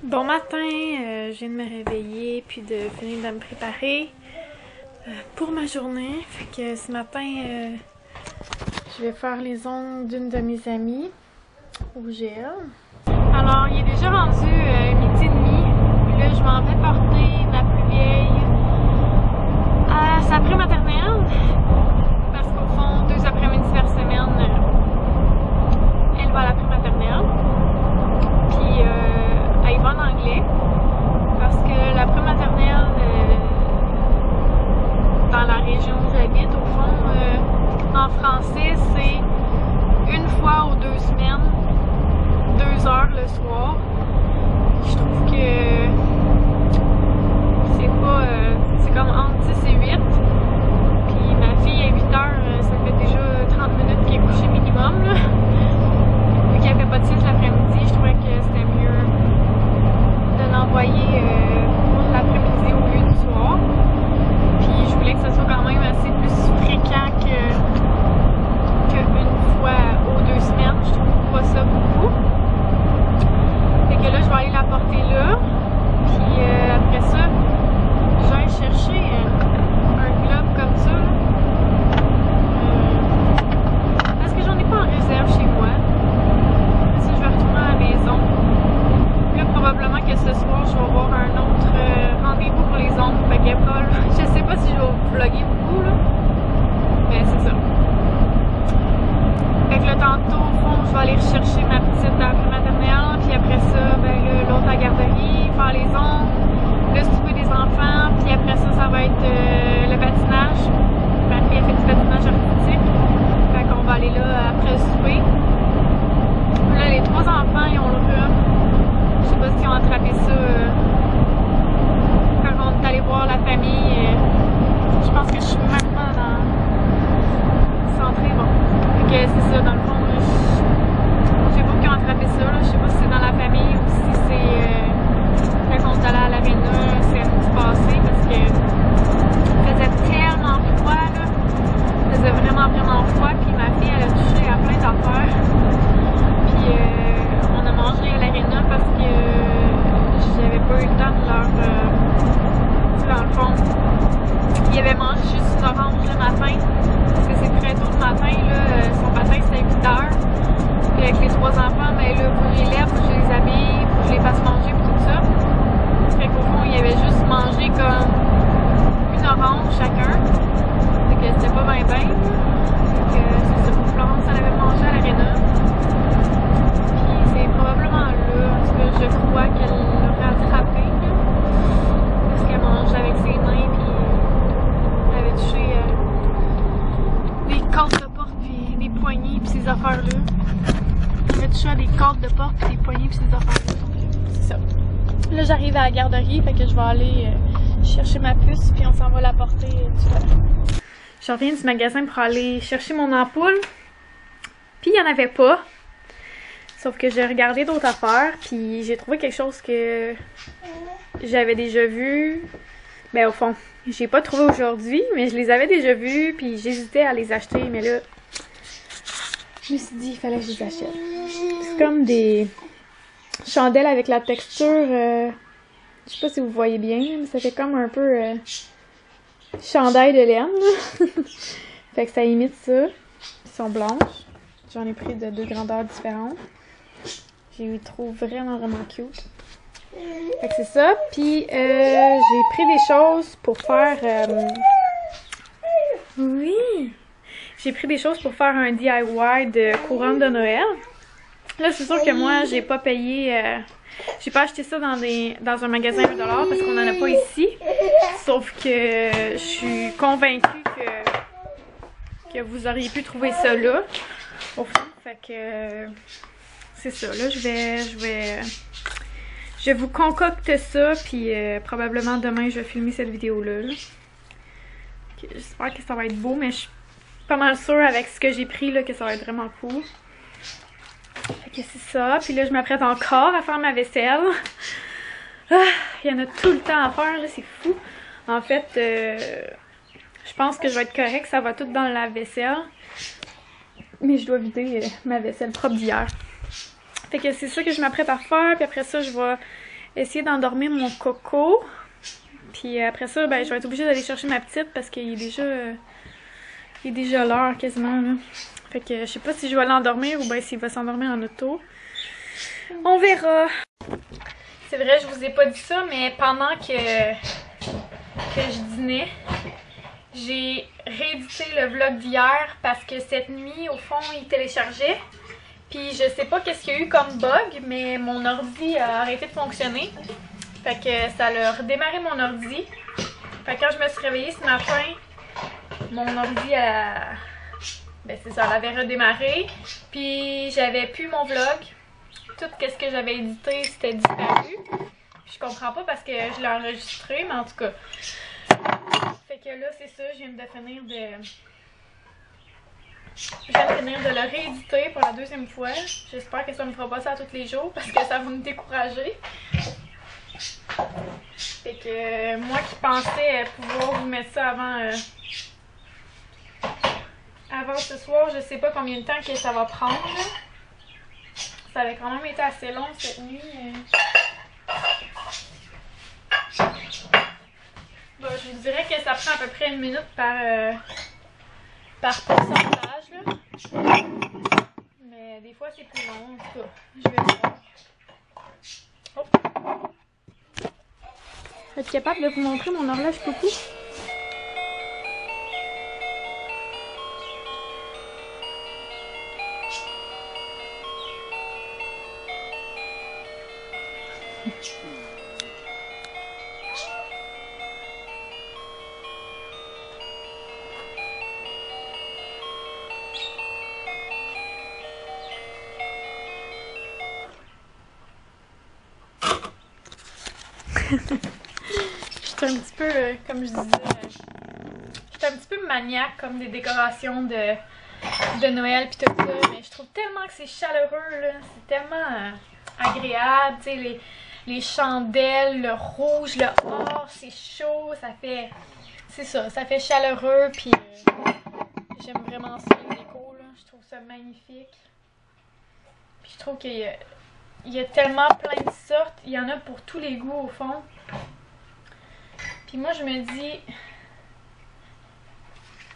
Bon matin, je viens de me réveiller puis de finir de me préparer pour ma journée. Fait que ce matin, je vais faire les ongles d'une de mes amies au gel. Alors, il est déjà rendu midi et demi. Puis là, je m'en vais porter ma plus vieille à sa pré-maternelle. Parce qu'au fond, 2 après-midi par semaine, elle va à la pré-maternelle. Puis elle va en anglais. Parce que la pré-maternelle, dans la région où j'habite, au fond, en français, c'est une fois aux 2 semaines, 2 heures le soir. Je trouve que c'est pas... c'est comme entre 10 et 8. Puis ma fille, à 8 heures, ça fait déjà 30 minutes qu'elle est couchée minimum, là. Vu qu'elle fait pas de sieste l'après-midi, je trouvais que c'était mieux de l'envoyer pour l'après-midi au lieu du soir. Puis je voulais que ça soit quand même assez plus fréquent qu'une fois aux 2 semaines. Je trouve pas ça beaucoup. Fait que là, je vais aller la porter là. Puis après ça, je vais aller chercher un globe comme ça. Parce que j'en ai pas en réserve chez moi. Après ça, je vais retourner à la maison. Là, probablement que ce soir, je vais avoir un autre rendez-vous pour les ongles. Fait que Paul, je sais pas si je vais vlogger beaucoup, là. Mais c'est ça. Fait que là, tantôt, au fond, je vais aller rechercher ma petite à la maternelle. Puis après ça, ben là, l'autre à la garderie, faire les ongles, le souper des enfants. Puis après ça, ça va être le patinage. Ma fille a fait du patinage artistique. Fait qu'on va aller là après le souper. Là, les 3 enfants, ils ont le rhume. Je sais pas s'ils ont attrapé ça quand on est allé voir la famille. Je pense que je suis même pas dans centré. Bon. Fait que c'est ça, dans le fond. Je sais pas qui ont attrapé ça. Là. Je sais pas si c'est dans la famille ou si c'est quand on est allé à l'aréna samedi passé. Parce que il faisait tellement froid. Là. Il faisait vraiment froid. Puis ma fille, elle a touché à plein d'affaires. Puis on a mangé à l'aréna parce que j'avais pas eu le temps de leur... dans le fond, il avait mangé juste une orange le matin. Parce que c'est très tôt le matin. Là, son matin c'était à 8 heures. Puis avec les 3 enfants, ben là, faut que je les lève, faut que je les habille, faut que je les fasse manger et tout ça. Fait qu'au fond, il avait juste mangé comme une orange chacun. Fait que c'était pas bien. Fait que c'est ça. Florence, elle avait mangé à l'aréna. C'est probablement là, parce que je crois qu'elle l'aurait attrapé, là, parce qu'elle mangeait avec ses mains, puis elle avait touché des cordes de porte, puis des poignées, puis ces affaires-là. Elle avait touché à des cordes de porte, puis des poignées, puis ces affaires-là. Donc, c'est ça. Là, j'arrive à la garderie, fait que je vais aller chercher ma puce, puis on s'en va la porter tout à l'heure. Je reviens du magasin pour aller chercher mon ampoule, puis il n'y en avait pas. Sauf que j'ai regardé d'autres affaires, puis j'ai trouvé quelque chose que j'avais déjà vu. Ben au fond, j'ai pas trouvé aujourd'hui, mais je les avais déjà vus, puis j'hésitais à les acheter, mais là, je me suis dit, il fallait que je les achète. C'est comme des chandelles avec la texture, je sais pas si vous voyez bien, mais ça fait comme un peu chandail de laine. Fait que ça imite ça. Ils sont blanches. J'en ai pris de 2 grandeurs différentes. Je les trouve vraiment cute. Fait que c'est ça. Puis j'ai pris des choses pour faire... Oui! J'ai pris des choses pour faire un DIY de couronne de Noël. Là, c'est sûr que moi, j'ai pas payé... j'ai pas acheté ça dans un magasin $1 parce qu'on en a pas ici. Sauf que je suis convaincue que vous auriez pu trouver ça là. Au fond, fait que... c'est ça, là, je vais vous concocter ça, puis probablement demain, je vais filmer cette vidéo-là. Là. Okay, j'espère que ça va être beau, mais je suis pas mal sûre avec ce que j'ai pris, là, que ça va être vraiment cool. Fait que c'est ça, puis là, je m'apprête encore à faire ma vaisselle. Ah, il y en a tout le temps à faire, là, c'est fou. En fait, je pense que je vais être correcte, ça va tout dans la vaisselle. Mais je dois vider ma vaisselle propre d'hier. Fait que c'est ça que je m'apprête à faire. Puis après ça, je vais essayer d'endormir mon coco. Puis après ça, ben, je vais être obligée d'aller chercher ma petite parce qu'il est déjà l'heure quasiment, là. Fait que je sais pas si je vais l'endormir ou bien s'il va s'endormir en auto. On verra. C'est vrai, je vous ai pas dit ça, mais pendant que je dînais, j'ai réédité le vlog d'hier parce que cette nuit, au fond, il téléchargeait. Puis je sais pas qu'est-ce qu'il y a eu comme bug, mais mon ordi a arrêté de fonctionner. Fait que ça a redémarré mon ordi. Fait que quand je me suis réveillée ce matin, mon ordi a... Ben c'est ça, elle avait redémarré. Puis j'avais plus mon vlog. Tout ce que j'avais édité, c'était disparu. Puis je comprends pas parce que je l'ai enregistré, mais en tout cas. Fait que là, c'est ça, je viens de finir de le rééditer pour la deuxième fois. J'espère que ça me fera pas ça tous les jours parce que ça va me décourager. Fait que moi qui pensais pouvoir vous mettre ça avant ce soir, je sais pas combien de temps que ça va prendre. Ça avait quand même été assez long cette nuit. Bon, je vous dirais que ça prend à peu près 1 minute par pourcentage, là. Mais des fois c'est plus long, en tout cas. Je vais voir. Oh. Êtes-vous capable de vous montrer mon horloge coucou? J'étais un petit peu, comme je disais, j'étais un petit peu maniaque comme des décorations de Noël pis tout ça, mais je trouve tellement que c'est chaleureux, là, c'est tellement agréable, tu sais, les chandelles, le rouge, le or, c'est chaud, ça fait, c'est ça, ça fait chaleureux, puis j'aime vraiment ça, les décos, là, je trouve ça magnifique. Puis je trouve qu'il y a tellement plein de sortes, il y en a pour tous les goûts au fond. Puis moi je me dis,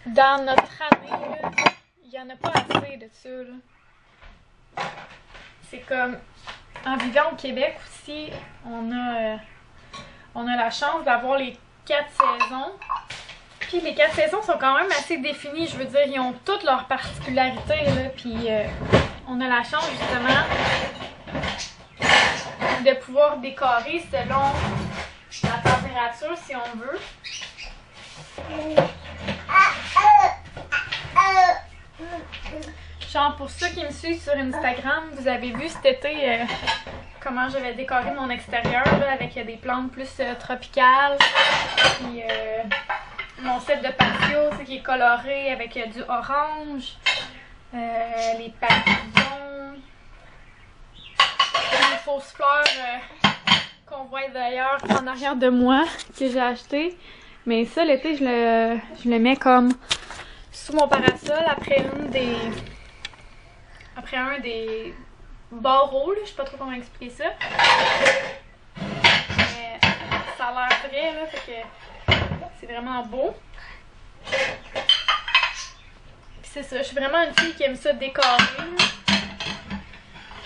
dans notre année, là, il n'y en a pas assez de ça, là. C'est comme, en vivant au Québec aussi, on a la chance d'avoir les 4 saisons. Puis les 4 saisons sont quand même assez définies, je veux dire, ils ont toutes leurs particularités, là. Puis on a la chance justement de pouvoir décorer selon la température si on veut. Genre pour ceux qui me suivent sur Instagram, vous avez vu cet été comment j'avais décoré mon extérieur là, avec des plantes plus tropicales. Puis mon set de patio qui est coloré avec du orange, les papillons, les fausses fleurs qu'on voit d'ailleurs en arrière de moi que j'ai acheté. Mais ça l'été je le mets comme sous mon parasol après un des barreaux, là, je sais pas trop comment expliquer ça. Mais ça a l'air vrai, là, fait que c'est vraiment beau. Puis c'est ça, je suis vraiment une fille qui aime ça décorer.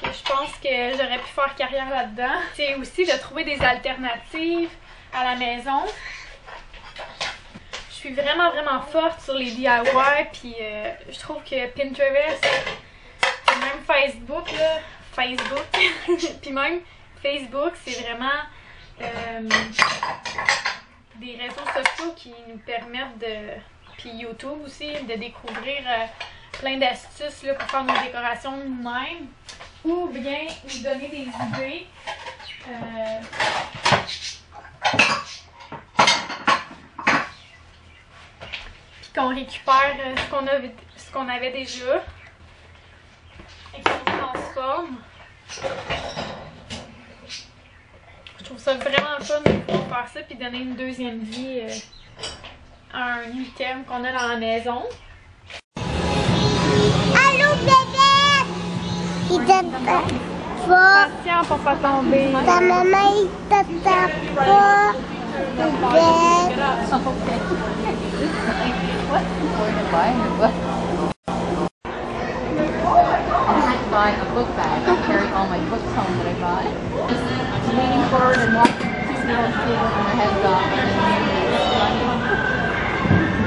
Puis je pense que j'aurais pu faire carrière là-dedans. C'est aussi de trouver des alternatives à la maison. Je suis vraiment forte sur les DIY, puis je trouve que Pinterest, même Facebook, là, puis même Facebook, c'est vraiment des réseaux sociaux qui nous permettent puis YouTube aussi, de découvrir plein d'astuces pour faire nos décorations nous-mêmes, ou bien nous donner des idées. Puis qu'on récupère ce qu'on avait déjà et qu'on transforme. Je trouve ça vraiment fun de pouvoir faire ça puis donner une deuxième vie à un item qu'on a dans la maison. Allô bébé! Il donne pas. pas. Patient pour pas tomber. Ta maman, il te tape pas. Bébé. Buy a book bag. I carry all my books home that I bought. Just leaning forward and walking with their heads off and then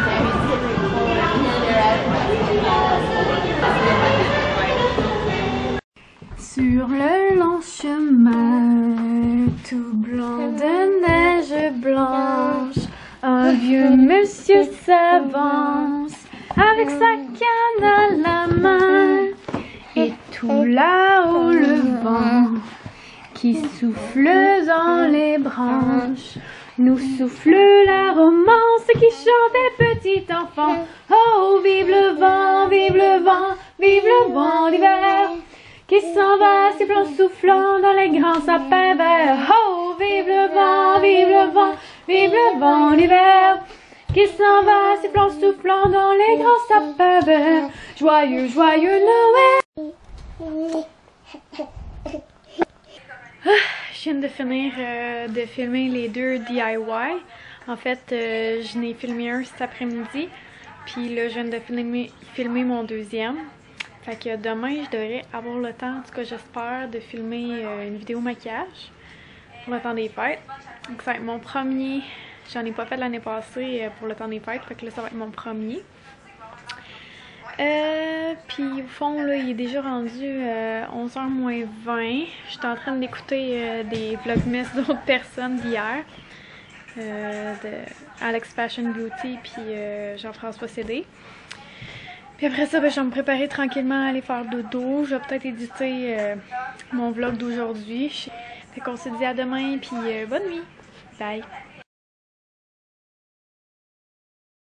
Sammy's sitting forward and stare at it. Sur le long chemin, tout blanc de neige blanche, un vieux monsieur s'avance avec sa canne à la main. Et tout là-haut le vent qui souffle dans les branches nous souffle la romance qui chantait petit enfant. Oh, vive le vent, vive le vent, vive le vent d'hiver qui s'en va sifflant soufflant dans les grands sapins verts. Oh, vive le vent, vive le vent, vive le vent d'hiver qui s'en va sifflant soufflant dans les grands sapins verts. Joyeux, joyeux Noël. Je viens de finir de filmer les 2 DIY. En fait, je n'ai filmé un cet après-midi. Puis là, je viens de filmer mon deuxième. Fait que demain, je devrais avoir le temps, en tout cas j'espère, de filmer une vidéo maquillage pour le temps des fêtes. Donc ça va être mon premier. J'en ai pas fait l'année passée pour le temps des fêtes. Fait que là, ça va être mon premier. Puis au fond là il est déjà rendu 11h moins 20. J'étais en train d'écouter des vlogmas d'autres personnes d'hier, de Alex Fashion Beauty puis Jean-François CD. Puis après ça, ben, je vais me préparer tranquillement à aller faire dodo. Je vais peut-être éditer mon vlog d'aujourd'hui. Fait qu'on se dit à demain puis bonne nuit. Bye!